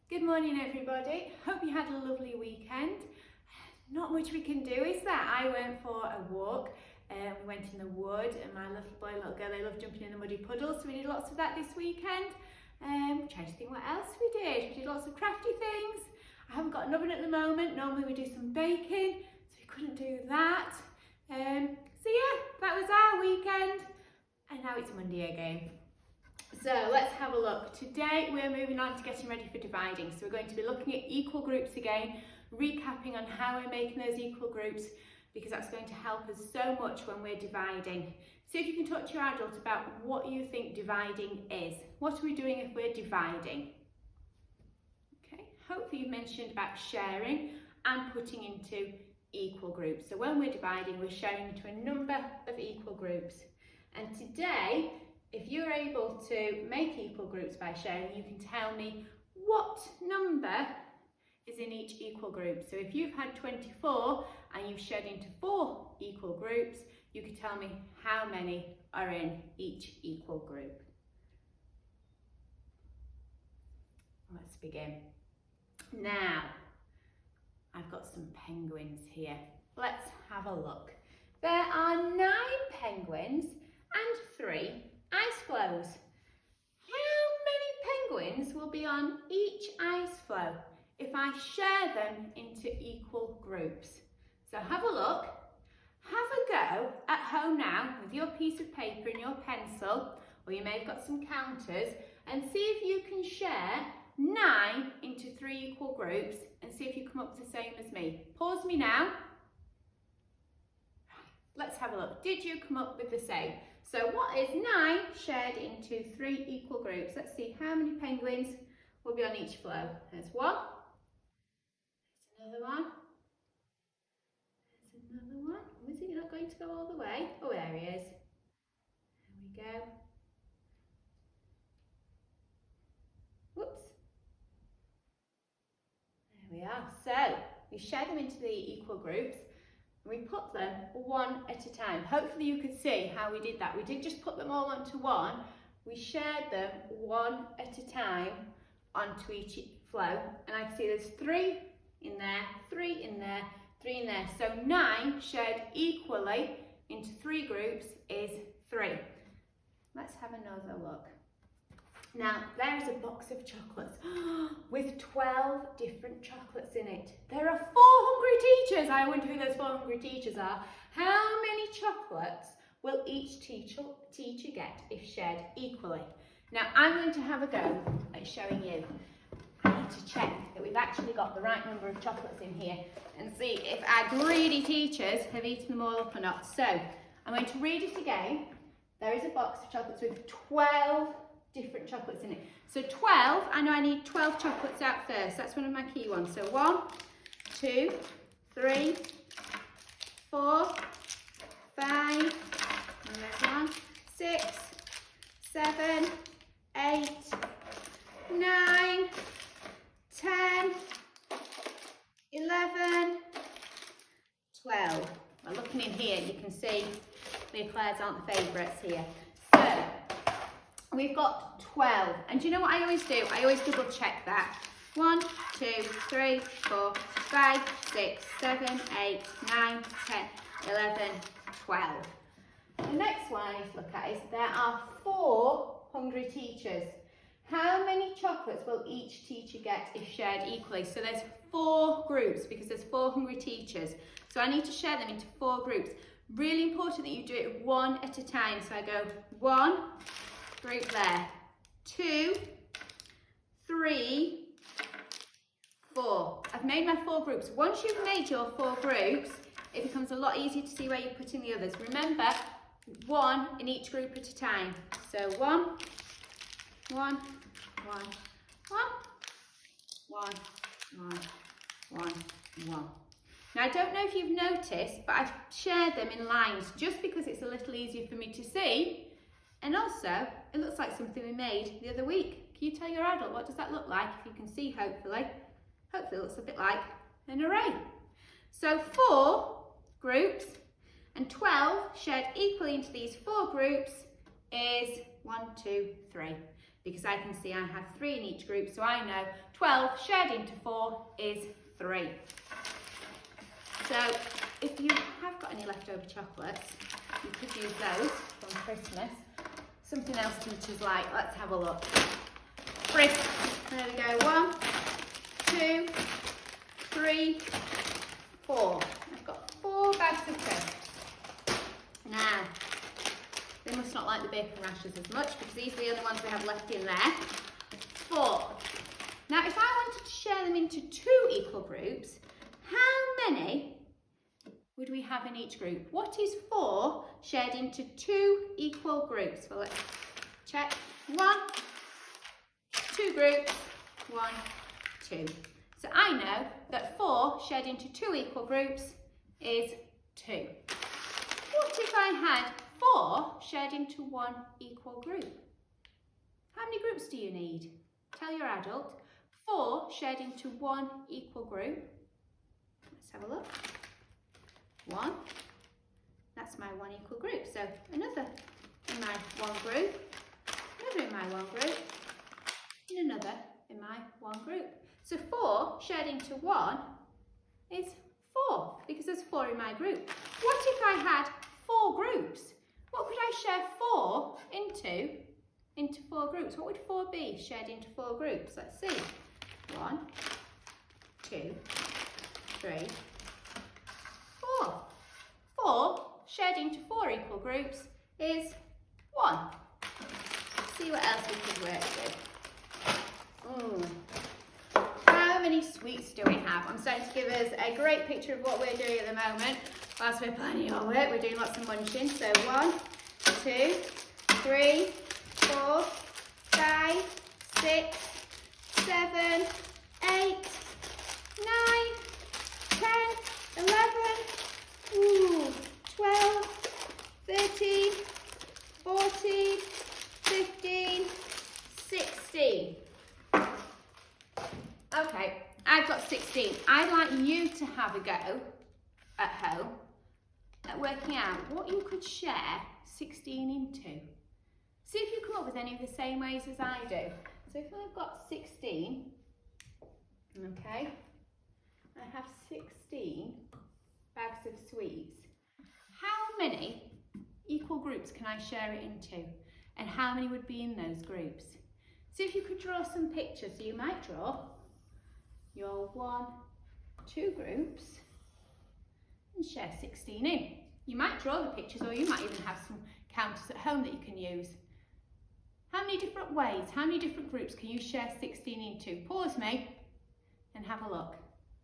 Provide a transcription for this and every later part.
Good morning everybody, hope you had a lovely weekend. Not much we can do, is there? I went for a walk, we went in the wood and my little boy and little girl, they love jumping in the muddy puddles, so we did lots of that this weekend. Trying to think what else we did. We did lots of crafty things. I haven't got an oven at the moment, normally we do some baking, so we couldn't do that. So yeah, that was our weekend and now it's Monday again. So let's have a look. Today we're moving on to getting ready for dividing. So we're going to be looking at equal groups again, recapping on how we're making those equal groups because that's going to help us so much when we're dividing. See if you can talk to your adult about what you think dividing is. What are we doing if we're dividing? Okay, hopefully you mentioned about sharing and putting into equal groups. So when we're dividing, we're sharing into a number of equal groups. And today, if you're able to make equal groups by sharing, you can tell me what number is in each equal group. So if you've had 24 and you've shared into 4 equal groups, you can tell me how many are in each equal group. Let's begin. Now, I've got some penguins here. Let's have a look. There are 9 penguins and 3 ice floes. How many penguins will be on each ice floe if I share them into equal groups? So have a look, have a go at home now with your piece of paper and your pencil, or you may have got some counters, and see if you can share 9 into 3 equal groups and see if you come up with the same as me. Pause me now. Let's have a look. Did you come up with the same? So what is 9 shared into 3 equal groups? Let's see how many penguins will be on each floe. There's one. There's another one. There's another one. Oh, is it not going to go all the way? Oh, there he is. There we go. Whoops. There we are. So we share them into the equal groups. We put them one at a time. Hopefully you could see how we did that. We didn't just put them all onto one. We shared them one at a time onto each floe. And I can see there's 3 in there, 3 in there, 3 in there. So 9 shared equally into 3 groups is 3. Let's have another look. Now, there is a box of chocolates with 12 different chocolates in it. There are 4 hungry teachers. I wonder who those 4 hungry teachers are. How many chocolates will each teacher get if shared equally? Now, I'm going to have a go at showing you. I need to check that we've actually got the right number of chocolates in here and see if our greedy teachers have eaten them all up or not. So, I'm going to read it again. There is a box of chocolates with 12 different chocolates in it. So 12, I know I need 12 chocolates out first. That's one of my key ones. So 1, 2, 3, 4, 5, and there's 1, 6, 7, 8, 9, 10, 11, 12. Well, looking in here, you can see the eclairs aren't the favourites here. So we've got 12, and do you know what I always do? I always double check that. 1, 2, 3, 4, 5, 6, 7, 8, 9, 10, 11, 12. The next one I need to look at is there are 4 hungry teachers. How many chocolates will each teacher get if shared equally? So there's 4 groups because there's 4 hungry teachers. So I need to share them into 4 groups. Really important that you do it one at a time. So I go 1 group there, 2, 3, 4. I've made my 4 groups. Once you've made your 4 groups, it becomes a lot easier to see where you're putting the others. Remember, 1 in each group at a time. So 1, 1, 1, 1, 1, 1, 1, 1. Now, I don't know if you've noticed, but I've shared them in lines just because it's a little easier for me to see. And also, it looks like something we made the other week. Can you tell your adult what does that look like? If you can see, hopefully. Hopefully it looks a bit like an array. So 4 groups and 12 shared equally into these 4 groups is 1, 2, 3. because I can see I have 3 in each group, so I know 12 shared into 4 is 3. So if you have got any leftover chocolates, you could use those from Christmas. Something else teachers like, let's have a look. Crisps, there we go, 1, 2, 3, 4. I've got 4 bags of crisps. Now, they must not like the bacon rashers as much because these are the only ones we have left in there. 4. Now, if I wanted to share them into 2 equal groups, how many would we have in each group? What is 4 shared into 2 equal groups? Well, let's check. 1, 2 groups, 1, 2. So I know that 4 shared into 2 equal groups is 2. What if I had 4 shared into 1 equal group? How many groups do you need? Tell your adult. 4 shared into 1 equal group. Let's have a look. 1. That's my 1 equal group. So another in my 1 group, another in my 1 group, and another in my 1 group. So 4 shared into 1 is 4 because there's 4 in my group. What if I had 4 groups? What could I share 4 into 4 groups? What would 4 be shared into 4 groups? Let's see. 1, 2, 3, 4. 4 shared into 4 equal groups is 1. Let's see what else we could work with. How many sweets do we have? I'm starting to give us a great picture of what we're doing at the moment. Whilst we're planning your work, we're doing lots of munching. So 1, 2, 3, 4, 5, 6, 7, 8, 9, 10, 11, 12, 13, 14, 15, 16. Okay, I've got 16. I'd like you to have a go at home at working out what you could share 16 into. See if you come up with any of the same ways as I do. So if I've got 16, okay, I have 16 bags of sweets. How many equal groups can I share it into? And how many would be in those groups? See if you could draw some pictures. So you might draw your 1, 2 groups and share 16 in. You might draw the pictures, or you might even have some counters at home that you can use. How many different ways, how many different groups can you share 16 into? Pause me and have a look.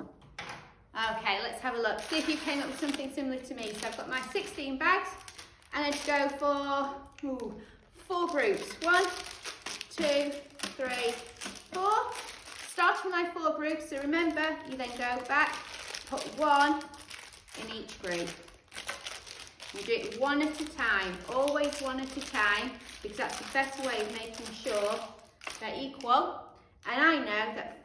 Okay, let's have a look. See if you came up with something similar to me. So I've got my 16 bags and I'd go for 4 groups. 1, 2, 3, 4. Start with my 4 groups. So remember, you then go back, put 1 in each group. You do it one at a time, always one at a time, because that's the best way of making sure they're equal. And I know that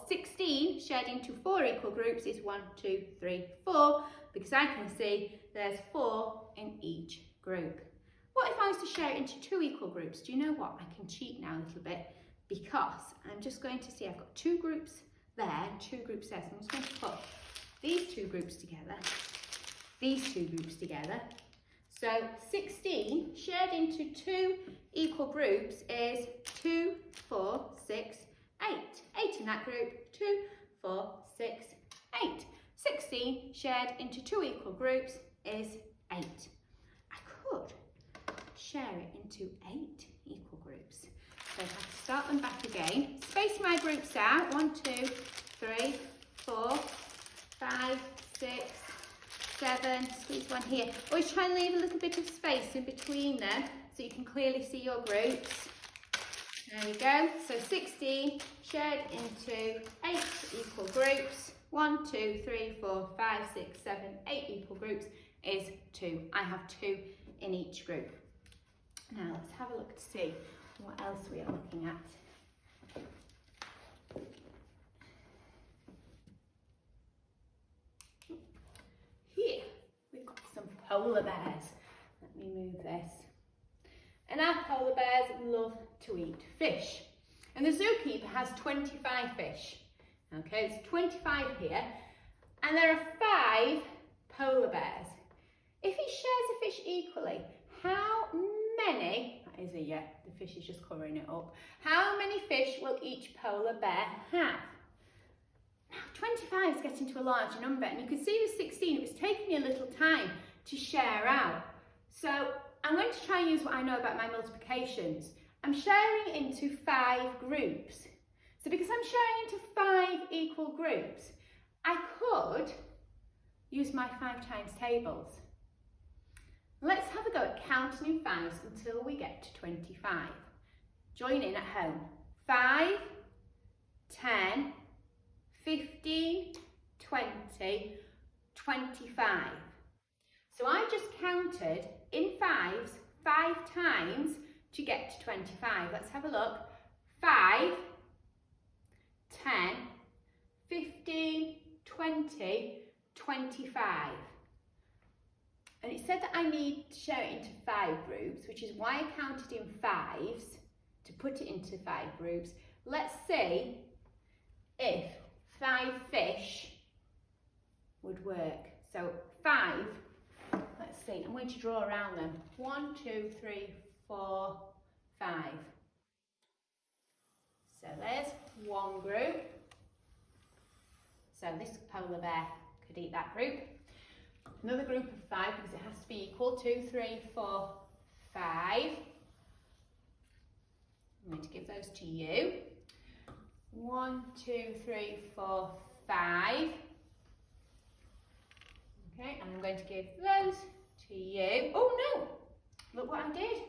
16 shared into 4 equal groups is 1, 2, 3, 4, because I can see there's 4 in each group. What if I was to share it into 2 equal groups? Do you know what? I can cheat now a little bit, because I'm just going to see I've got 2 groups there and 2 groups there. So I'm just going to put these 2 groups together, these 2 groups together. So 16 shared into 2 equal groups is 2, 4, 6, 8. 8 in that group, 2, 4, 6, 8. 16 shared into 2 equal groups is 8. I could share it into 8 equal groups. So if I start them back again, space my groups out, 1, 2, 3, 4, 5, 6, 7, squeeze one here. Always try and leave a little bit of space in between them so you can clearly see your groups. There we go. So 16 shared into 8 equal groups. 1, 2, 3, 4, 5, 6, 7, 8 equal groups is 2. I have 2 in each group. Now let's have a look to see what else we are looking at. Here we've got some polar bears. Let me move this. And And our polar bears love to eat fish. And the zookeeper has 25 fish. Okay, there's 25 here. And there are 5 polar bears. If he shares a fish equally, how many, that is a yeah, the fish is just covering it up. How many fish will each polar bear have? Now, 25 is getting to a larger number, and you can see with 16, it was taking me a little time to share out. So I'm going to try and use what I know about my multiplications. I'm sharing into 5 groups. So because I'm sharing into 5 equal groups, I could use my 5 times tables. Let's have a go at counting in 5s until we get to 25. Join in at home. 5, 10, 15, 20, 25. So I just counted in 5s 5 times to get to 25. Let's have a look. 5, 10, 15, 20, 25. And it said that I need to share it into 5 groups, which is why I counted in 5s to put it into 5 groups. Let's see if 5 fish would work. So 5, let's see, I'm going to draw around them. 1, 2, 3, 4, 5. So there's one group. So this polar bear could eat that group. Another group of 5 because it has to be equal. 2, 3, 4, 5. I'm going to give those to you. 1, 2, 3, 4, 5. Okay, and I'm going to give those to you. Oh no! Look what I did.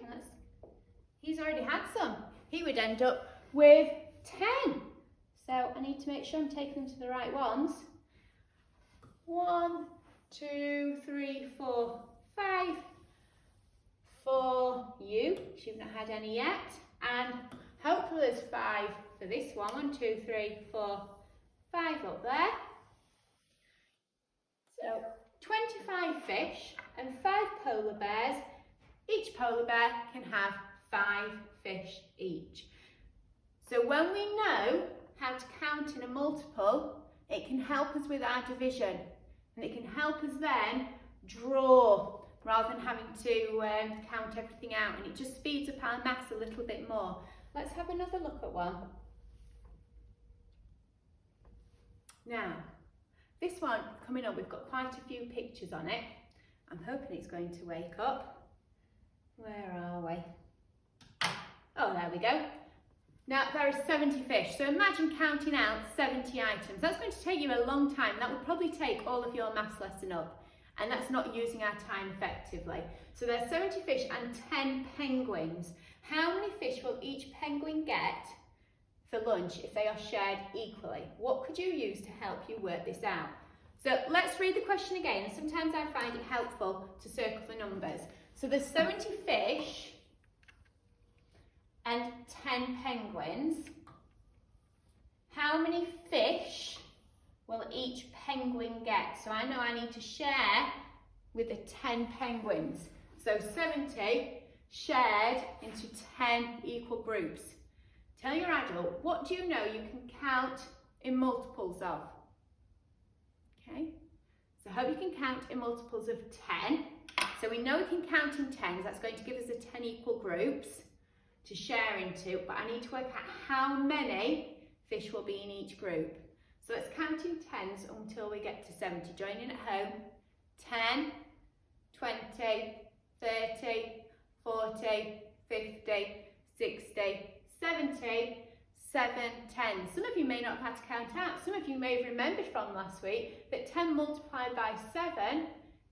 He's already had some. He would end up with 10. So I need to make sure I'm taking them to the right ones. 1, 2, 3, 4, 5 for you. You've not had any yet. And hopefully there's 5 for this one. 1, 2, 3, 4, 5 up there. So 25 fish and 5 polar bears. Each polar bear can have 5 fish each. So when we know how to count in a multiple, it can help us with our division. And it can help us then draw rather than having to count everything out, and it just speeds up our maths a little bit more. Let's have another look at one. Now, this one coming up, we've got quite a few pictures on it. I'm hoping it's going to wake up. Where are we? Oh, there we go. Now, there are 70 fish, so imagine counting out 70 items. That's going to take you a long time. That would probably take all of your maths lesson up, and that's not using our time effectively. So there's 70 fish and 10 penguins. How many fish will each penguin get for lunch if they are shared equally? What could you use to help you work this out? So let's read the question again, and sometimes I find it helpful to circle the numbers. So there's 70 fish and 10 penguins. How many fish will each penguin get? So I know I need to share with the 10 penguins. So 70 shared into 10 equal groups. Tell your adult, what do you know you can count in multiples of? Okay, so I hope you can count in multiples of 10. So we know we can count in 10s. That's going to give us the 10 equal groups to share into, but I need to work out how many fish will be in each group. So let's count in 10s until we get to 70. Join in at home. 10, 20, 30, 40, 50, 60, 70, 7, 10. Some of you may not have had to count out. Some of you may have remembered from last week that 10 multiplied by 7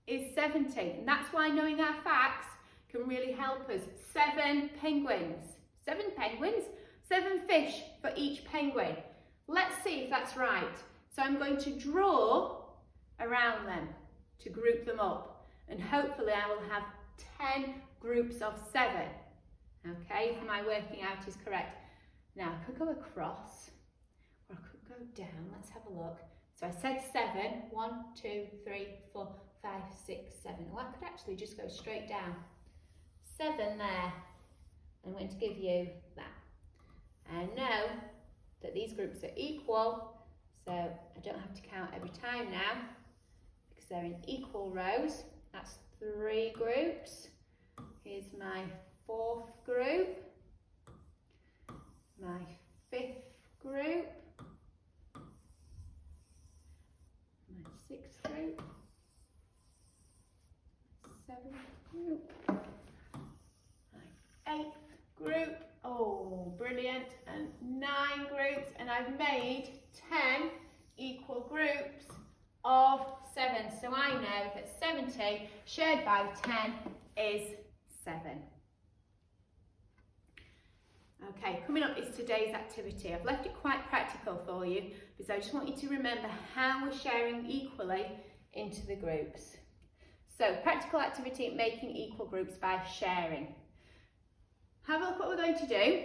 is 70. And that's why knowing our facts can really help us. 7 penguins. 7 penguins, 7 fish for each penguin. Let's see if that's right. So I'm going to draw around them to group them up. And hopefully I will have 10 groups of 7. Okay, if my working out is correct. Now I could go across or I could go down. Let's have a look. So I said 7. 1, 2, 3, 4, 5, 6, 7. Well, I could actually just go straight down. 7 there. I'm going to give you that. I know that these groups are equal, so I don't have to count every time now because they're in equal rows. That's 3 groups. Here's my 4th group, my 5th group, my 6th group, 7th group, my 8th group, oh brilliant, and 9 groups, and I've made 10 equal groups of 7. So I know that 70 shared by 10 is 7. Okay, coming up is today's activity. I've left it quite practical for you because I just want you to remember how we're sharing equally into the groups. So, practical activity, making equal groups by sharing. Have a look what we're going to do.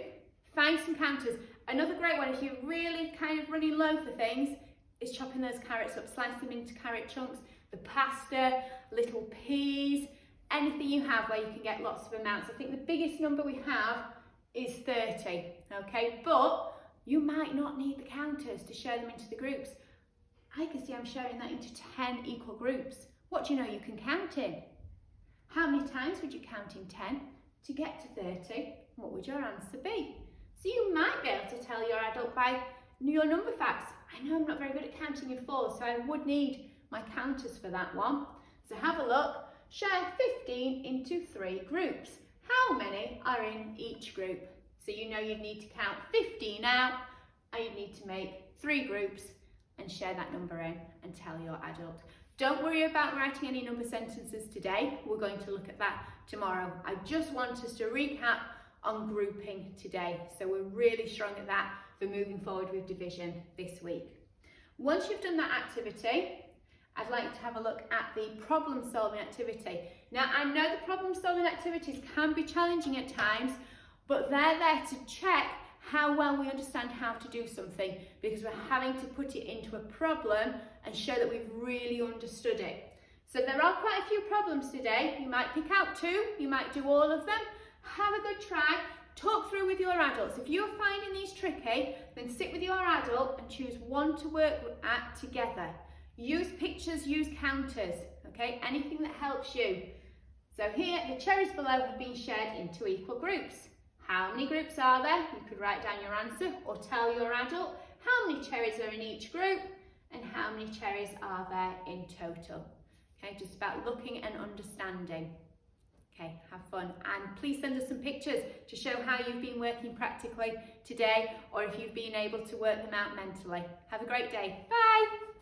Find some counters. Another great one, if you're really kind of running low for things, is chopping those carrots up, slice them into carrot chunks, the pasta, little peas, anything you have where you can get lots of amounts. I think the biggest number we have is 30, okay? But you might not need the counters to share them into the groups. I can see I'm sharing that into 10 equal groups. What do you know you can count in? How many times would you count in 10 to get to 30? What would your answer be? So you might be able to tell your adult by your number facts. I know I'm not very good at counting in 4, so I would need my counters for that one. So have a look. Share 15 into 3 groups. How many are in each group? So you know you need to count 15 out and you need to make 3 groups and share that number in and tell your adult. Don't worry about writing any number sentences today. We're going to look at that tomorrow. I just want us to recap on grouping today. So we're really strong at that for moving forward with division this week. Once you've done that activity, I'd like to have a look at the problem solving activity. Now I know the problem solving activities can be challenging at times, but they're there to check how well we understand how to do something because we're having to put it into a problem and show that we've really understood it. So there are quite a few problems today. You might pick out 2, you might do all of them. Have a good try. Talk through with your adults. If you're finding these tricky, then sit with your adult and choose one to work at together. Use pictures, use counters, okay? Anything that helps you. So here, the cherries below have been shared into equal groups. How many groups are there? You could write down your answer or tell your adult how many cherries are in each group and how many cherries are there in total. Okay, just about looking and understanding. Okay, have fun, and please send us some pictures to show how you've been working practically today or if you've been able to work them out mentally. Have a great day. Bye!